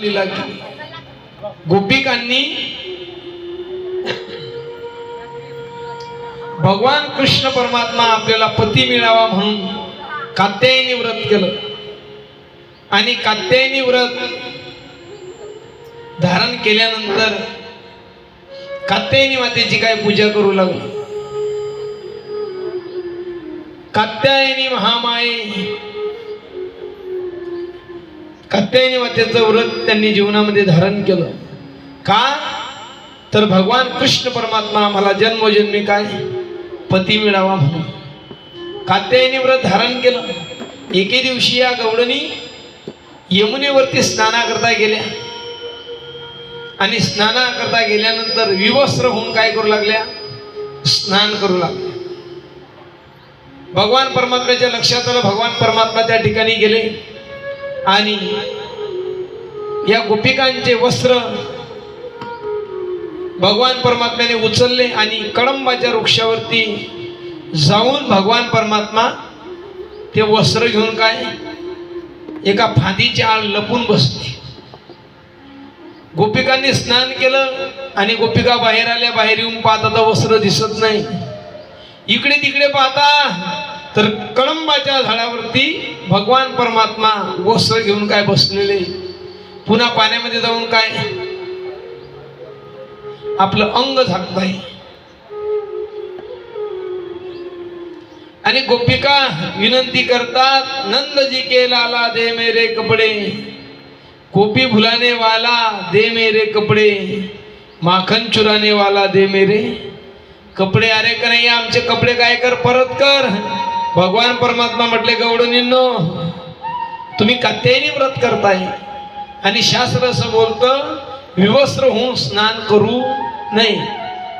लीला केली। गोपिकांनी भगवान कृष्ण परमात्मा आपल्याला पती मिळावा म्हणून कात्यायनी व्रत केलं आणि कात्यायनी व्रत धारण केल्यानंतर कात्यायनी मातेची काय पूजा करू लागली। कात्यायनी महामाये कात्यायनी मातेचं व्रत त्यांनी जीवनामध्ये धारण केलं। का तर भगवान कृष्ण परमात्मा आम्हाला जन्मोजन्मी काय पती मिळावा म्हणून कात्यायनी व्रत धारण केलं। एके दिवशी या गवळणी यमुनेवरती स्नानाकरता गेल्या आणि स्नानाकरता गेल्यानंतर विवस्त्र होऊन काय करू लागल्या, स्नान करू लागल्या। भगवान परमात्म्याच्या लक्षात आलं, भगवान परमात्मा त्या ठिकाणी गेले आणि या गोपिकांचे वस्त्र भगवान परमात्म्याने उचलले आणि कळंबाच्या वृक्षावरती जाऊन भगवान परमात्मा ते वस्त्र घेऊन काय एका फांदीच्या आड लपून बसले। गोपिकांनी स्नान केलं आणि गोपिका बाहेर आल्या। बाहेर येऊन पाहता वस्त्र दिसत नाही। इकडे तिकडे पाहता तर कळंबाच्या झाडावरती भगवान परमात्मा वस्त्र घेऊन काय बसलेले। पुन्हा पाण्यामध्ये जाऊन काय आपलं अंग झाकताय आणि गोपिका विनंती करतात, नंदजी के लाला दे मेरे कपड़े, गोपी भुलाने वाला दे मेरे कपड़े, माखन चुराने वाला दे मेरे कपडे। अरे कन्हैया आमचे कपडे काय कर, परत कर। भगवान परमात्मा म्हटले, गवळणींनो तुम्ही कात्यायनी व्रत करताय आणि शास्त्र असं बोलतं विवस्त्र होऊन स्नान करू नये,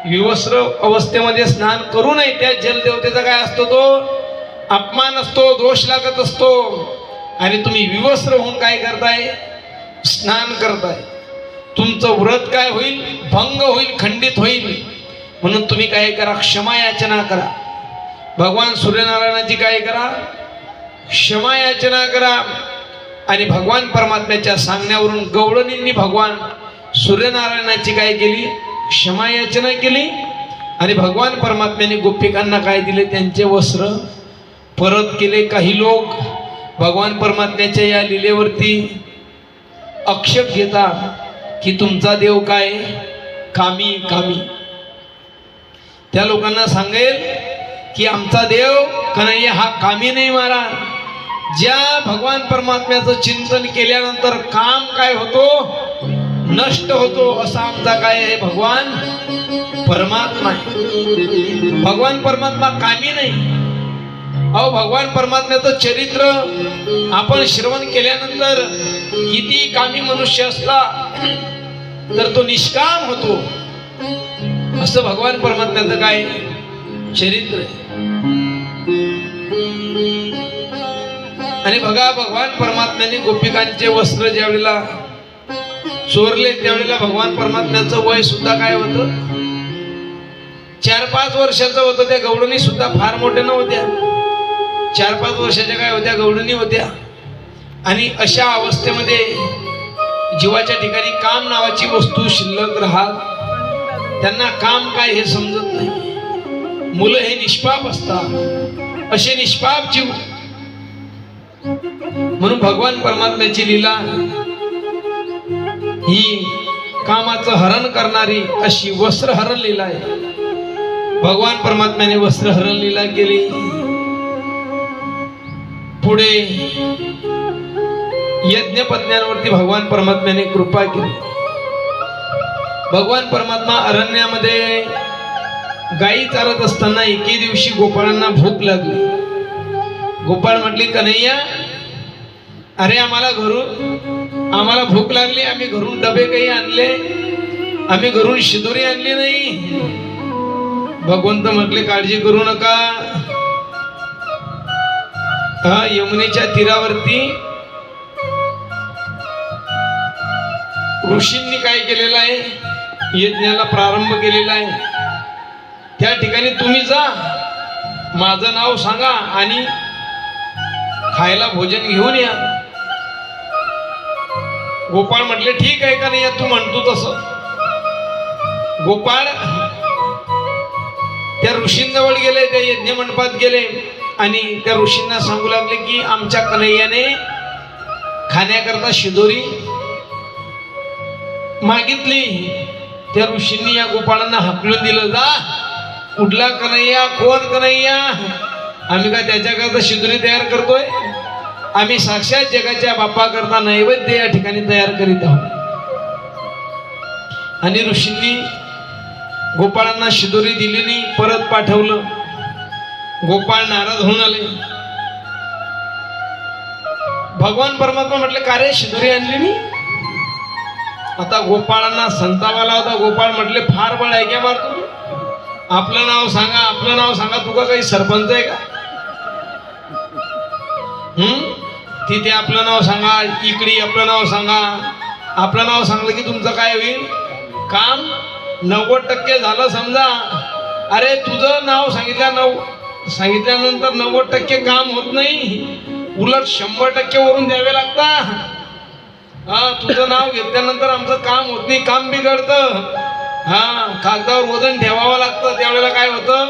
विवस्त्र अवस्थेमध्ये स्नान करू नये। त्या जलदेवतेचा काय असतो, तो अपमान असतो, दोष लागत असतो आणि तुम्ही विवस्त्र होऊन काय करताय, स्नान करताय। तुमचं व्रत काय होईल, भंग होईल, खंडित होईल। म्हणून तुम्ही काय करा, क्षमा याचना करा। भगवान सूर्यनारायणाची काय करा, क्षमा याचना करा। आणि भगवान परमात्म्याच्या सांगण्यावरून गवळणींनी भगवान सूर्यनारायणाची काय केली, क्षमा याचना केली आणि भगवान परमात्म्याने गोपिकांना काय दिले, त्यांचे वस्त्र परत केले। काही लोक भगवान परमात्म्याच्या या लीलेवरती आक्षेप घेतात की तुमचा देव काय कामी कामी। त्या लोकांना सांगेल की आमचा देव कन्हैया हा कामी नाही महाराज। ज्या भगवान परमात्म्याचं चिंतन केल्यानंतर काम काय होतो, नष्ट होतो, असा आमचा काय आहे भगवान परमात्मा आहे। भगवान परमात्मा कामी नाही। अहो भगवान परमात्म्याचं चरित्र आपण श्रवण केल्यानंतर किती कामी मनुष्य असला तर तो निष्काम होतो, असं भगवान परमात्म्याचं काय चरित्र आहे। आणि बघा भगवान परमात्म्याने गोपिकांचे वस्त्र ज्यावेळेला चोरले त्यावेळेला भगवान परमात्म्याचं वय सुद्धा काय होतं, 4-5 वर्षाचं होतं। त्या गवळणी सुद्धा फार मोठ्या नव्हत्या, 4-5 वर्षाच्या काय होत्या, गवळणी होत्या। आणि अशा अवस्थेमध्ये जीवाच्या ठिकाणी काम नावाची वस्तू शिल्लक राहत, त्यांना काम काय हे समजत नाही। मुलं हे निष्पाप असतात, असे निष्पाप जीव। म्हणून भगवान परमात्म्याची लीला ही कामाचं हरण करणारी अशी वस्त्र हरण लीला आहे। भगवान परमात्म्याने वस्त्र हरण लीला केली। पुढे यज्ञपत्न्यांवरती भगवान परमात्म्याने कृपा केली। भगवान परमात्मा अरण्यामध्ये गायी चारत असताना एके दिवशी गोपाळांना भूक लागली। गोपाळ म्हटले, कन्हैया अरे आम्हाला भूक लागली, आम्ही घरून डबे काही आणले, आम्ही घरून शिदोरी आणली नाही। भगवंत म्हटले, काळजी करू नका। यमुनेच्या तीरावरती ऋषींनी काय केलेलं आहे, यज्ञाला प्रारंभ केलेला आहे। त्या ठिकाणी तुम्ही जा, माझं नाव सांगा आणि खायला भोजन घेऊन या। गोपाळ म्हटले ठीक आहे का नाही तू म्हणतो तसं. गोपाळ त्या ऋषींजवळ गेले, त्या यज्ञ मंडपात गेले आणि त्या ऋषींना सांगू लागले की आमच्या कन्हैयाने खाण्याकरता शिदोरी मागितली. त्या ऋषींनी या गोपाळांना हाकलून दिलं, जा कुठला कन्हैया, कोण कन्हैया, आम्ही काय त्याच्याकरता शिदोरी तयार करतोय, आम्ही साक्षात जगाच्या बाप्पा करता नैवेद्य या ठिकाणी तयार करीत आहोत. आणि ऋषींनी गोपाळांना शिदोरी दिली नाही, परत पाठवलं. गोपाळ नाराज होऊन आले. भगवान परमात्मा म्हटले का रे शिदोरी आणली नाही. आता गोपाळांना संताप आला होता. गोपाळ म्हटले फार बळ आहे का मारतो, आपलं नाव सांगा, आपलं नाव सांगा, तुका काही सरपंच आहे का. तिथे आपलं नाव सांगा, इकडे आपलं नाव सांगा. आपलं नाव सांगलं की तुमचं काय होईल, काम 90% झालं समजा. अरे तुझं नाव सांगितल्यानंतर 90% काम होत नाही, उलट 100% वरून द्यावे लागतात. तुझं नाव घेतल्यानंतर आमचं काम होत नाही, काम बिघडतं. कागदावर वजन ठेवावं लागतं, त्यावेळेला काय होतं,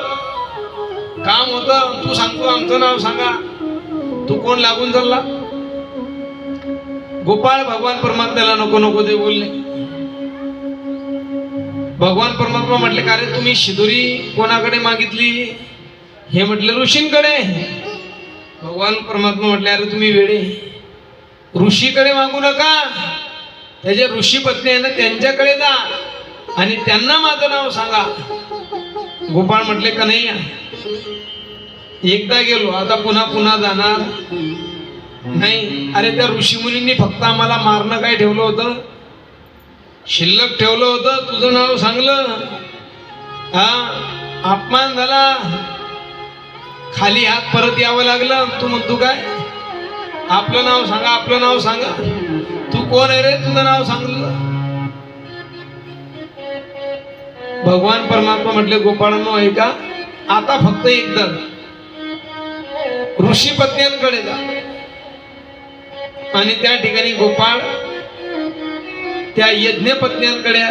काम होतं. तू सांगतो आमचं नाव सांगा, तू कोण लागून चालला. गोपाळ भगवान परमात्म्याला नको नको ते बोलले. भगवान परमात्मा म्हटले का रे तुम्ही शिदोरी कोणाकडे मागितली. हे म्हटले ऋषींकडे. भगवान परमात्मा म्हटले अरे तुम्ही वेडे, ऋषीकडे मागू नका, त्याचे ऋषी पत्नी आहे ना त्यांच्याकडे जा आणि त्यांना माझं नाव सांगा. गोपाळ म्हटले कन्हैया एकदा गेलो, आता पुन्हा पुन्हा जाणार नाही. अरे त्या ऋषी मुनींनी फक्त आम्हाला मारणं काय ठेवलं होतं, शिल्लक ठेवलं होतं, तुझं नाव सांगलं, अपमान झाला, खाली हात परत यावं लागलं. तू म्हणतो काय आपलं नाव सांगा, आपलं नाव सांगा, तू कोण आहे रे, तुझं नाव सांगलं. भगवान परमात्मा म्हटले गोपाळांनो ऐका, आता फक्त एकदा ऋषी पत्न्यांकडे जा. आणि त्या ठिकाणी गोपाळ त्या यज्ञ पत्न्यांकडे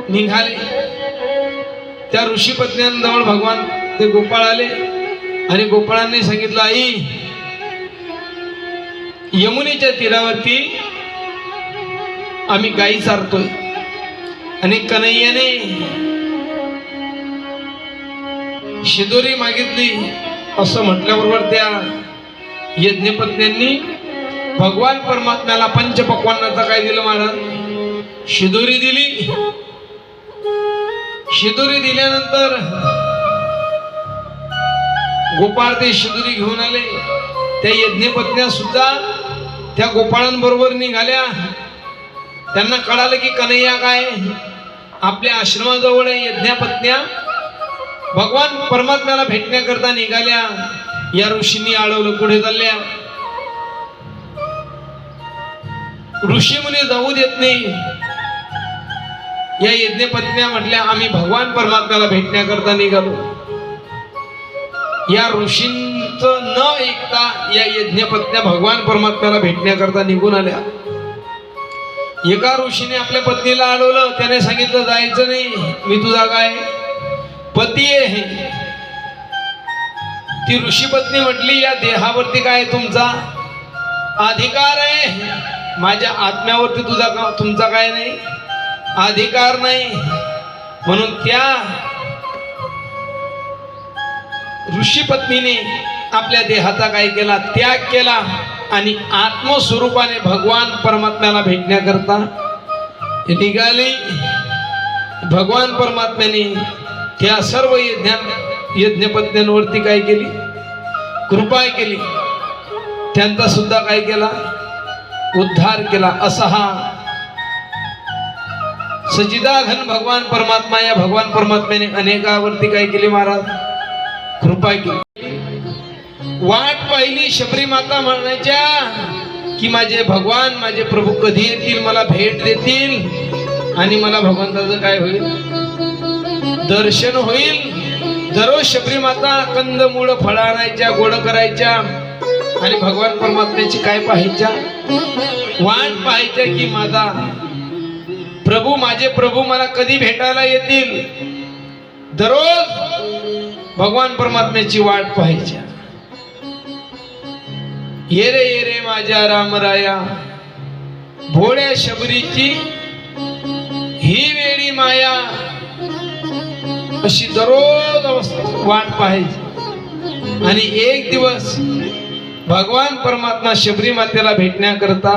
निघाले. त्या ऋषी पत्न्यांजवळ भगवान ते गोपाळ आले आणि गोपाळांनी सांगितलं आई यमुनेच्या तीरावरती आम्ही गायी चारतोय आणि कन्हैयाने शिदोरी मागितली. असं म्हटल्याबरोबर त्या यज्ञपत्न्यांनी भगवान परमात्म्याला पंचपक्वान्नाचा काय दिलं महाराज, शिदोरी दिली. शिदोरी दिल्यानंतर गोपाळ ते शिदोरी घेऊन आले. त्या यज्ञपत्न्या सुद्धा त्या गोपाळांबरोबर निघाल्या. त्यांना कळालं की कन्हैया काय आपल्या आश्रमाजवळ यज्ञपत्न्या भगवान परमात्म्याला भेटण्याकरता निघाल्या. या ऋषींनी अडवलं, पुढे चालल्या. ऋषी मुनी जाऊ देत नाही. या यज्ञपत्न्या म्हटल्या आम्ही भगवान परमात्म्याला भेटण्याकरता निघालो. या ऋषींचं न ऐकता या यज्ञपत्न्या भगवान परमात्म्याला भेटण्याकरता निघून आल्या. एका ऋषीने आपल्या पत्नीला अडवलं. त्याने सांगितलं जायचं नाही, मी तुझा काय पती आहे. ती ऋषी पत्नी म्हटली या देहावरती काय तुमचा अधिकार आहे, माझ्या आत्म्यावरती तुमचा काय नाही अधिकार नाही. म्हणून त्या ऋषी पत्नीने आपल्या देहाचा काय केला, त्याग केला आणि आत्मस्वरूपाने भगवान परमात्म्याला भेटण्याकरता निघाली. भगवान परमात्म्याने त्या सर्व यज्ञपत्न्यांवरती काय केली, कृपा केली. त्यांचा सुद्धा काय केला, उद्धार केला. असा हा सच्चिदानंद भगवान परमात्मा, या भगवान परमात्म्याने अनेकावरती काय केली महाराज, कृपा केली. वाट पाहिली शबरी माता म्हणायच्या की माझे भगवान माझे प्रभू कधी येतील, मला भेट देतील आणि मला भगवंताचं काय होईल, दर्शन होईल. दररोज शबरी माता कंदमूळ फळं आणायच्या, गोड करायच्या आणि भगवान परमात्म्याची काय पाहायच्या वाट पाहायच्या की माझा प्रभू माझे प्रभू मला कधी भेटायला येतील. दररोज भगवान परमात्म्याची वाट पाहायच्या. ये रे माझ्या रामराया भोळ्या शबरीची ही वेळी माया, अशी दररोज वाट पाहायची. आणि एक दिवस भगवान परमात्मा शबरी मातेला भेटण्याकरता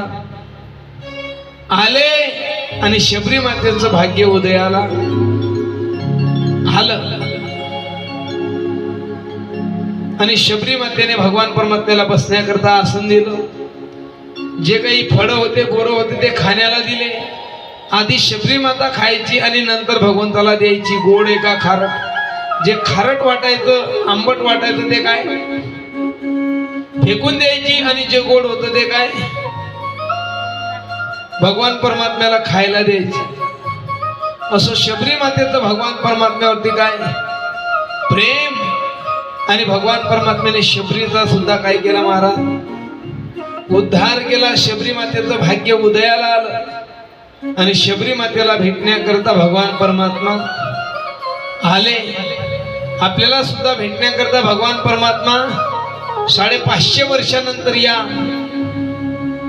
आले आणि शबरी मातेचं भाग्य उदयाला आलं. आणि शबरी मातेने भगवान परमात्म्याला बसण्याकरता आसन दिलं. जे काही फळं होते बोरं होते ते खाण्याला दिले. आधी शबरी माता खायची आणि नंतर भगवंताला द्यायची. गोड आहे का खारट? जे खारट वाटायचं आंबट वाटायचं ते काय फेकून द्यायची आणि जे गोड होतं ते काय भगवान परमात्म्याला खायला द्यायचे. असं शबरी मातेचं भगवान परमात्म्यावरती काय प्रेम. आणि भगवान परमात्म्याने शबरीचा सुद्धा काय केला महाराज उद्धार केला. शबरी मातेचं भाग्य उदयाला आलं आणि शबरी मातेला भेटण्याकरता भगवान परमात्मा आले. आपल्याला सुद्धा भेटण्याकरता भगवान परमात्मा 550 वर्षानंतर या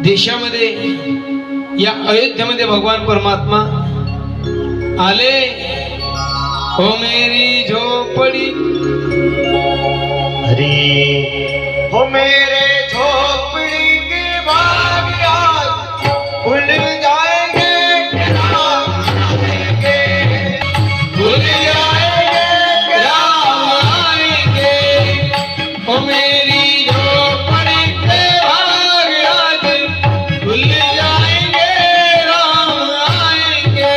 देशामध्ये या अयोध्येमध्ये भगवान परमात्मा आले. हो मेरी झोपड़ी हरी हो मेरे झोपड़ी के भाग आज खुल जाएंगे खुल जाएंगे राम आएंगे. हो मेरी झोपड़ी के भाग आज खुल जाएंगे राम आएंगे.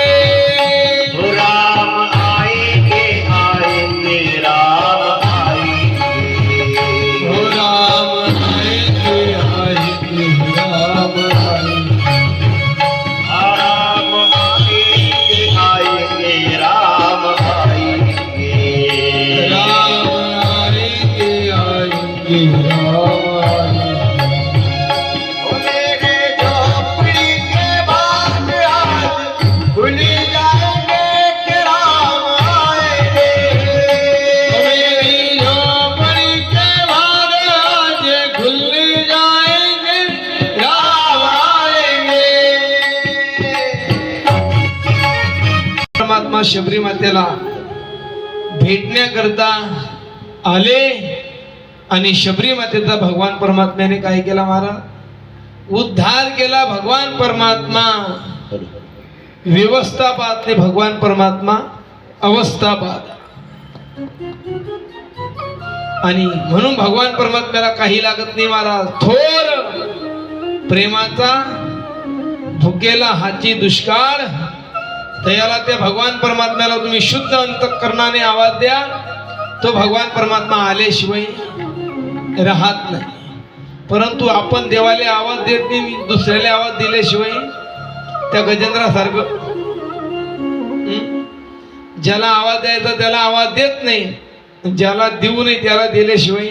राम आएंगे आएंगे राम आएंगे. हो राम आएंगे आएंगे राम आएंगे. राम आएंगे आएंगे राम आएंगे. राम आएंगे आएंगे राम आएंगे. हो मेरे झोपड़ी के भाग आज खुल जाएंगे कि राम आएंगे. मेरी झोपड़ी के भाग आज खुल जाएंगे राम आएंगे. परमात्मा शबरी मातेला भेटण्याकरता आले आणि शबरी मातेचा भगवान परमात्म्याने काय केला महाराज उद्धार केला. भगवान परमात्मा व्यवस्था पाहते भगवान परमात्मा अवस्था पाहत. आणि म्हणून भगवान परमात्म्याला काही लागत नाही महाराज. थोर प्रेमाचा भुकेला हाची दुष्काळ त्याला त्या भगवान परमात्म्याला तुम्ही शुद्ध अंतःकरणाने आवाज द्या. तो भगवान परमात्मा आल्याशिवाय राहत नाही. परंतु आपण देवाला आवाज देत नाही. दुसऱ्याला आवाज दिल्याशिवाय त्या गजेंद्रासारखं ज्याला आवाज द्यायचा त्याला आवाज देत नाही. ज्याला देऊ नये त्याला दिल्याशिवाय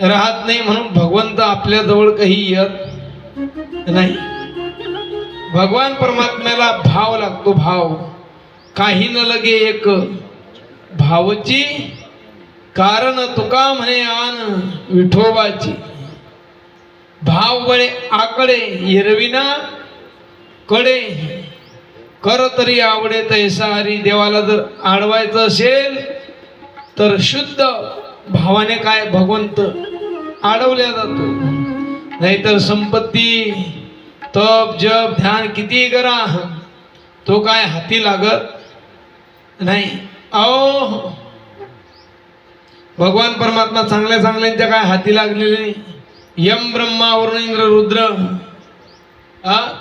राहत नाही. म्हणून भगवंत आपल्या जवळ काही येत नाही. भगवान परमात्म्याला भाव लागतो. भाव काही न लगे एक भावची कारण तुका म्हणे आन विठोबाची. भाव बळे आकडे एरविना कडे कर तरी आवडे तैसा हरी. देवाला जर आडवायचं असेल तर शुद्ध भावाने काय भगवंत आडवल्या जातो. नाहीतर संपत्ती तप जप ध्यान किती करा तो काय हाती लागत नाही. अहो भगवान परमात्मा चांगल्या चांगल्यांच्या काय हाती लागलेले नाही. यम ब्रह्मा वरुण इंद्र रुद्र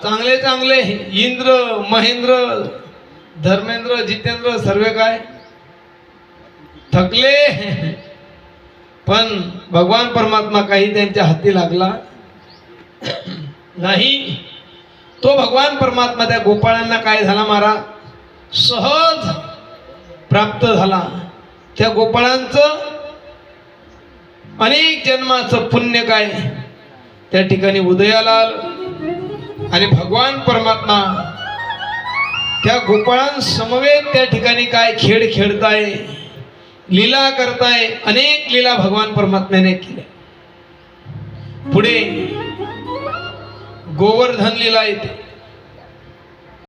चांगले चांगले इंद्र महेंद्र धर्मेंद्र जितेंद्र सर्व काय थकले. पण भगवान परमात्मा काही त्यांच्या हाती लागला नाही. तो भगवान परमात्मा त्या गोपाळांना काय झाला महाराज सहज प्राप्त झाला. त्या गोपाळांचं अनेक जन्माचं पुण्य काय त्या ठिकाणी उदयाला आलं आणि भगवान परमात्मा त्या गोपाळांसमवेत त्या ठिकाणी काय खेळ खेळताय, लीला करताय. अनेक लीला भगवान परमात्म्याने केल्या. पुढे गोवर्धन लीला येते.